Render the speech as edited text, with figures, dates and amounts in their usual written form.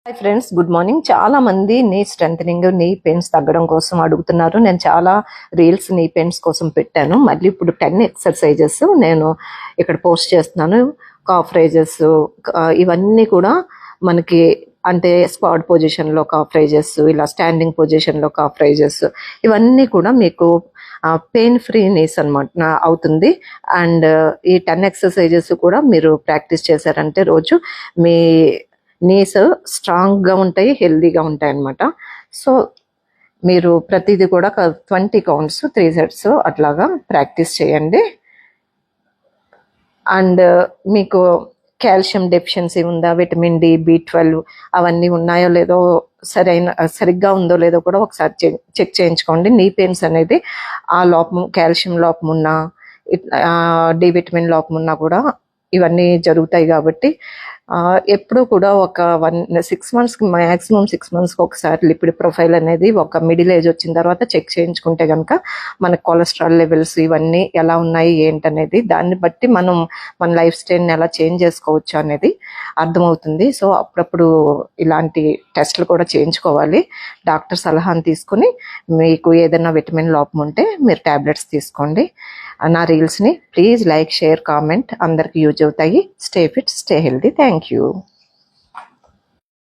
Hi friends, good morning. చాలా మంది నీ స్ట్రెంథనింగ్, నీ పెయిన్స్ తగ్గడం కోసం అడుగుతున్నారు. నేను చాలా రీల్స్ నీ పెయిన్స్ కోసం పెట్టాను. మళ్ళీ ఇప్పుడు 10 ఎక్సర్సైజెస్ నేను ఇక్కడ పోస్ట్ చేస్తున్నాను. కాఫ్ రైజెస్ ఇవన్నీ కూడా మనకి అంటే స్క్వాడ్ పొజిషన్లో కాఫ్ రైజెస్, ఇలా స్టాండింగ్ పొజిషన్లో కాఫ్ రైజెస్, ఇవన్నీ కూడా మీకు పెయిన్ ఫ్రీ నీస్ అనమాట అవుతుంది. అండ్ ఈ 10 ఎక్సర్సైజెస్ కూడా మీరు ప్రాక్టీస్ చేశారంటే రోజు మీ నీస్ స్ట్రాంగ్గా ఉంటాయి, హెల్దీగా ఉంటాయి అన్నమాట. సో మీరు ప్రతిదీ కూడా 20 కౌంట్స్ 3 సెట్స్ అట్లాగా ప్రాక్టీస్ చేయండి. అండ్ మీకు కాల్షియం డెఫిషియన్సీ ఉందా, విటమిన్ డి, B12 అవన్నీ ఉన్నాయో లేదో, సరిగ్గా ఉందో లేదో కూడా ఒకసారి చెక్ చేయించుకోండి. నీ పెయిన్స్ అనేది ఆ లోపం, కాల్షియం లోపం ఉన్నా, డి విటమిన్ లోపం ఉన్నా కూడా ఇవన్నీ జరుగుతాయి. కాబట్టి ఎప్పుడు కూడా ఒక 6 మంత్స్కి మ్యాక్సిమం 6 మంత్స్కి ఒకసారి లిపిడ్ ప్రొఫైల్ అనేది ఒక మిడిల్ ఏజ్ వచ్చిన తర్వాత చెక్ చేయించుకుంటే కనుక మన కొలెస్ట్రాల్ లెవెల్స్ ఇవన్నీ ఎలా ఉన్నాయి ఏంటనేది, దాన్ని బట్టి మనం మన లైఫ్ స్టైల్ని ఎలా చేంజ్ చేసుకోవచ్చు అనేది అర్థమవుతుంది. సో అప్పుడప్పుడు ఇలాంటి టెస్టులు కూడా చేయించుకోవాలి. డాక్టర్ సలహాను తీసుకుని మీకు ఏదైనా విటమిన్ లోపం ఉంటే మీరు ట్యాబ్లెట్స్ తీసుకోండి. నా రీల్స్ని ప్లీజ్ లైక్, షేర్, కామెంట్, అందరికి యూజ్ అవుతాయి. Stay fit, stay healthy. Thank you.